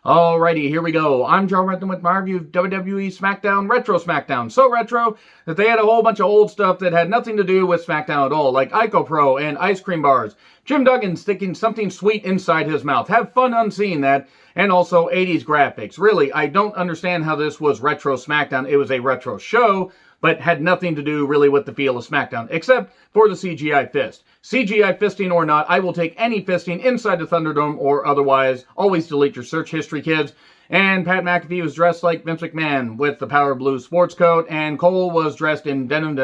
Alrighty, here we go. I'm Joe Renton with my review of WWE Smackdown Retro Smackdown. So retro that they had a whole bunch of old stuff that had nothing to do with Smackdown at all, like Ico Pro and ice cream bars, Jim Duggan sticking something sweet inside his mouth. Have fun unseeing that, and also 80s graphics. Really, I don't understand how this was Retro Smackdown. It was a retro show, but had nothing to do really with the feel of SmackDown, except for the CGI fist. CGI fisting or not, I will take any fisting inside the Thunderdome or otherwise. Always delete your search history, kids. And Pat McAfee was dressed like Vince McMahon with the Power Blue sports coat, and Cole was dressed in denim.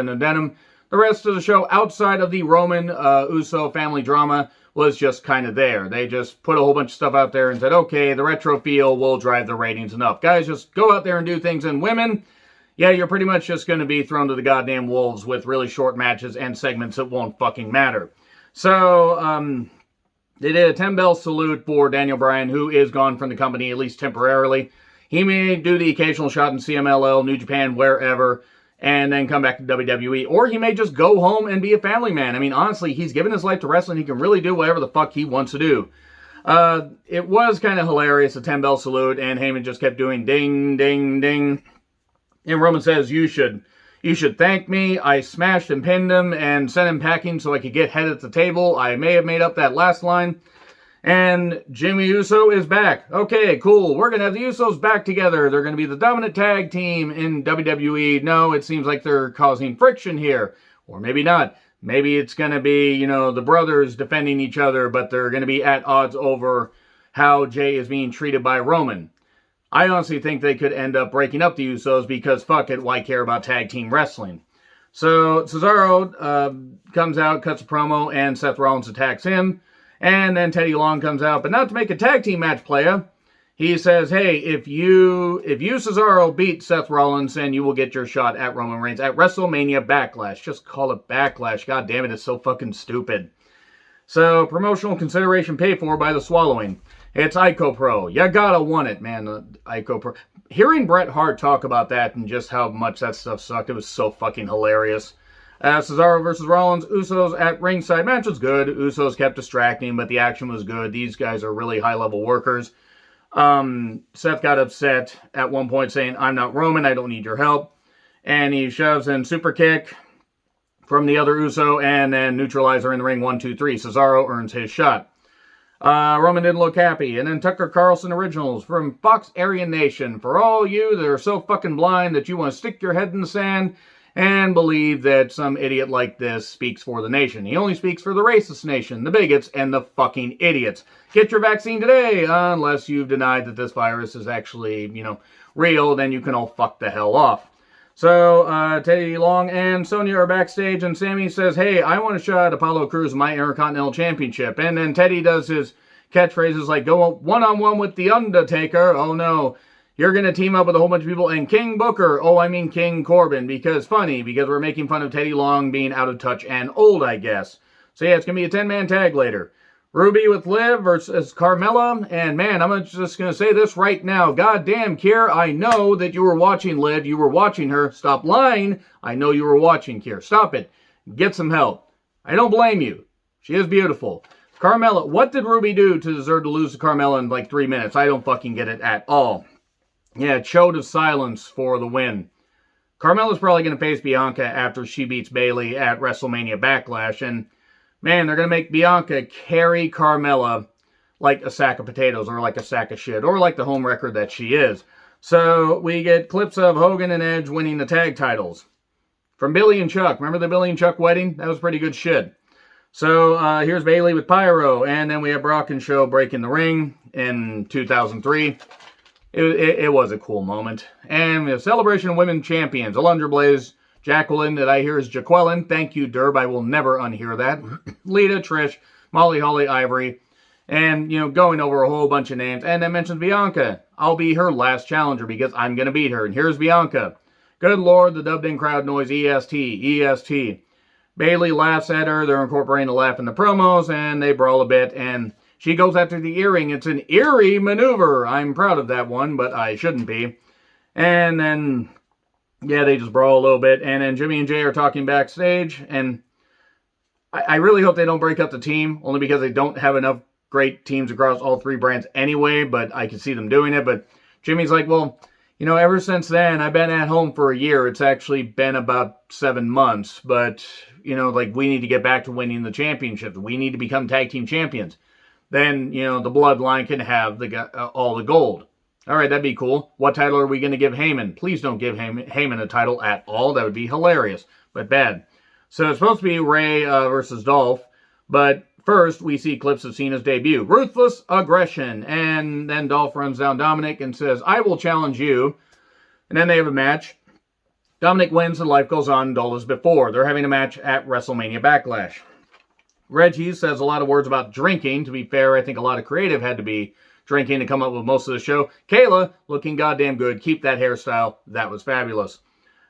The rest of the show, outside of the Roman Uso family drama, was just kind of there. They just put a whole bunch of stuff out there and said, okay, the retro feel will drive the ratings enough. Guys, just go out there and do things. And women, yeah, you're pretty much just going to be thrown to the goddamn wolves with really short matches and segments that won't fucking matter. So, they did a 10-bell salute for Daniel Bryan, who is gone from the company, at least temporarily. He may do the occasional shot in CMLL, New Japan, wherever, and then come back to WWE. Or he may just go home and be a family man. I mean, honestly, he's given his life to wrestling. He can really do whatever the fuck he wants to do. It was kind of hilarious, a 10-bell salute, and Heyman just kept doing ding, ding, ding. And Roman says, you should thank me. I smashed and pinned him and sent him packing so I could get head at the table. I may have made up that last line. And Jimmy Uso is back. Okay, cool. We're going to have the Usos back together. They're going to be the dominant tag team in WWE. No, it seems like they're causing friction here. Or maybe not. Maybe it's going to be, the brothers defending each other, but they're going to be at odds over how Jay is being treated by Roman. I honestly think they could end up breaking up the Usos because, fuck it, why care about tag team wrestling? So Cesaro comes out, cuts a promo, and Seth Rollins attacks him. And then Teddy Long comes out, but not to make a tag team match, playa. He says, hey, if you Cesaro beat Seth Rollins, then you will get your shot at Roman Reigns at WrestleMania Backlash. Just call it Backlash. God damn it, it's so fucking stupid. So, promotional consideration paid for by the swallowing. It's Ico Pro. You gotta want it, man. Ico Pro. Hearing Bret Hart talk about that and just how much that stuff sucked, it was so fucking hilarious. Cesaro versus Rollins. Usos at ringside. Match was good. Usos kept distracting, but the action was good. These guys are really high-level workers. Seth got upset at one point saying, I'm not Roman. I don't need your help. And he shoves in super kick from the other Uso, and then neutralizer in the ring, 1, 2, 3. Cesaro earns his shot. Roman didn't look happy. And then Tucker Carlson Originals from Fox Aryan Nation. For all you that are so fucking blind that you want to stick your head in the sand and believe that some idiot like this speaks for the nation. He only speaks for the racist nation, the bigots, and the fucking idiots. Get your vaccine today, unless you've denied that this virus is actually, real, then you can all fuck the hell off. So, Teddy Long and Sonya are backstage, and Sammy says, hey, I want to shot Apollo Crews my Intercontinental Championship. And then Teddy does his catchphrases like, go one-on-one with The Undertaker. Oh, no. You're going to team up with a whole bunch of people. And King Booker. Oh, I mean King Corbin. Because we're making fun of Teddy Long being out of touch and old, I guess. So, yeah, it's going to be a 10-man tag later. Ruby with Liv versus Carmella. And man, I'm just going to say this right now. God damn, Kier, I know that you were watching Liv. You were watching her. Stop lying. I know you were watching, Kier. Stop it. Get some help. I don't blame you. She is beautiful. Carmella, what did Ruby do to deserve to lose to Carmella in like 3 minutes? I don't fucking get it at all. Yeah, chode of silence for the win. Carmella's probably going to face Bianca after she beats Bayley at WrestleMania Backlash, and man, they're going to make Bianca carry Carmella like a sack of potatoes, or like a sack of shit, or like the home record that she is. So, we get clips of Hogan and Edge winning the tag titles. From Billy and Chuck. Remember the Billy and Chuck wedding? That was pretty good shit. So, here's Bayley with Pyro, and then we have Brock and Show breaking the ring in 2003. It was a cool moment. And we have Celebration of Women Champions. Alundra Blaze, Jacqueline, that I hear is Jaqueline. Thank you, Derb. I will never unhear that. Lita, Trish, Molly, Holly, Ivory. And, going over a whole bunch of names. And then mentions Bianca. I'll be her last challenger because I'm going to beat her. And here's Bianca. Good Lord, the dubbed-in crowd noise, EST, EST. Bayley laughs at her. They're incorporating a laugh in the promos. And they brawl a bit. And she goes after the earring. It's an eerie maneuver. I'm proud of that one, but I shouldn't be. And then, yeah, they just brawl a little bit. And then Jimmy and Jay are talking backstage. And I really hope they don't break up the team, only because they don't have enough great teams across all three brands anyway, but I can see them doing it. But Jimmy's like, well, ever since then, I've been at home for a year. It's actually been about 7 months. But, we need to get back to winning the championships. We need to become tag team champions. Then, the bloodline can have all the gold. All right, that'd be cool. What title are we going to give Heyman? Please don't give Heyman a title at all. That would be hilarious, but bad. So it's supposed to be Ray versus Dolph. But first, we see clips of Cena's debut. Ruthless aggression. And then Dolph runs down Dominic and says, I will challenge you. And then they have a match. Dominic wins and life goes on dull as before. They're having a match at WrestleMania Backlash. Reggie says a lot of words about drinking. To be fair, I think a lot of creative had to be drinking to come up with most of the show. Kayla, looking goddamn good. Keep that hairstyle. That was fabulous.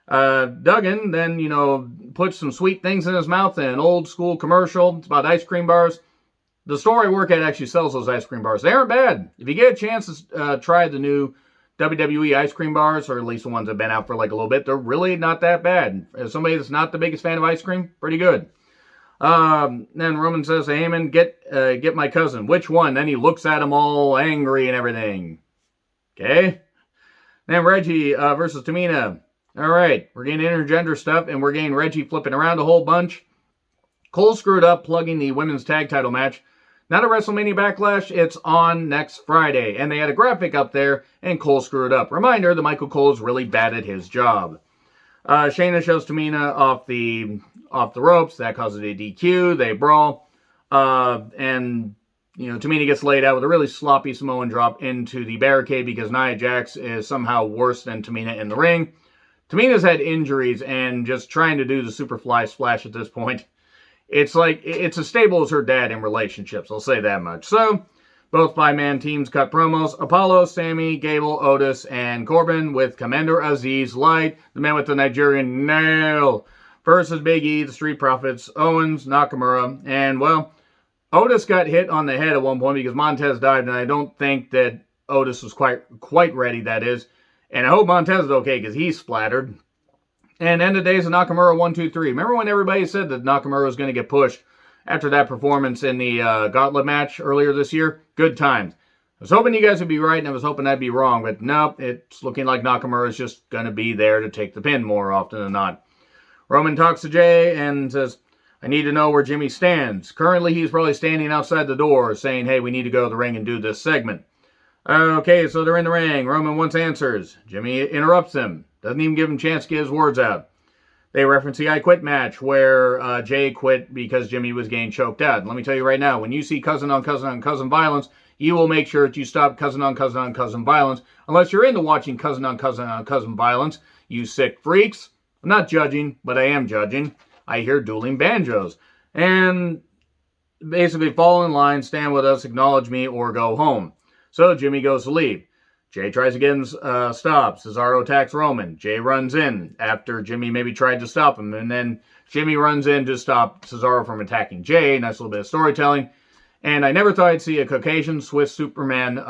Duggan then, puts some sweet things in his mouth in an old school commercial. It's about ice cream bars. The store I work at actually sells those ice cream bars. They aren't bad. If you get a chance to try the new WWE ice cream bars, or at least the ones that have been out for a little bit, they're really not that bad. As somebody that's not the biggest fan of ice cream, pretty good. Then Roman says to Heyman, get my cousin. Which one? Then he looks at him all angry and everything. Okay. Then Reggie versus Tamina. All right. We're getting intergender stuff, and we're getting Reggie flipping around a whole bunch. Cole screwed up plugging the women's tag title match. Not a WrestleMania Backlash. It's on next Friday. And they had a graphic up there, and Cole screwed up. Reminder that Michael Cole is really bad at his job. Shayna shows Tamina off the ropes. That causes a DQ. They brawl. And Tamina gets laid out with a really sloppy Samoan drop into the barricade because Nia Jax is somehow worse than Tamina in the ring. Tamina's had injuries and just trying to do the Superfly splash at this point. It's like, it's as stable as her dad in relationships. I'll say that much. So, both five-man teams cut promos. Apollo, Sammy, Gable, Otis, and Corbin with Commander Aziz Light, the man with the Nigerian nail, versus Big E, the Street Profits, Owens, Nakamura, and, well, Otis got hit on the head at one point because Montez died, and I don't think that Otis was quite ready, that is. And I hope Montez is okay because he's splattered. And end of days of Nakamura 1, 2, 3. Remember when everybody said that Nakamura was going to get pushed after that performance in the Gauntlet match earlier this year? Good times. I was hoping you guys would be right, and I was hoping I'd be wrong. But nope, it's looking like Nakamura is just going to be there to take the pin more often than not. Roman talks to Jay and says, I need to know where Jimmy stands. Currently, he's probably standing outside the door saying, hey, we need to go to the ring and do this segment. Okay, so they're in the ring. Roman wants answers. Jimmy interrupts him. Doesn't even give him a chance to get his words out. They reference the I Quit match where Jay quit because Jimmy was getting choked out. And let me tell you right now, when you see cousin on cousin on cousin violence, you will make sure that you stop cousin on cousin on cousin violence. Unless you're into watching cousin on cousin on cousin violence, you sick freaks. I'm not judging, but I am judging. I hear dueling banjos. And basically fall in line, stand with us, acknowledge me, or go home. So Jimmy goes to leave. Jay tries again, stops. Cesaro attacks Roman. Jay runs in after Jimmy maybe tried to stop him. And then Jimmy runs in to stop Cesaro from attacking Jay. Nice little bit of storytelling. And I never thought I'd see a Caucasian Swiss Superman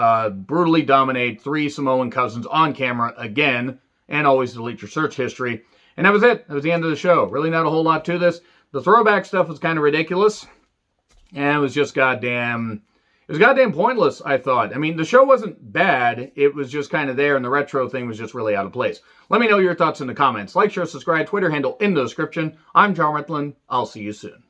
brutally dominate 3 Samoan cousins on camera again. And always delete your search history. And that was it. That was the end of the show. Really not a whole lot to this. The throwback stuff was kind of ridiculous. And it was just goddamn pointless, I thought. I mean, the show wasn't bad. It was just kind of there, and the retro thing was just really out of place. Let me know your thoughts in the comments. Like, share, subscribe, Twitter handle in the description. I'm John Retlin. I'll see you soon.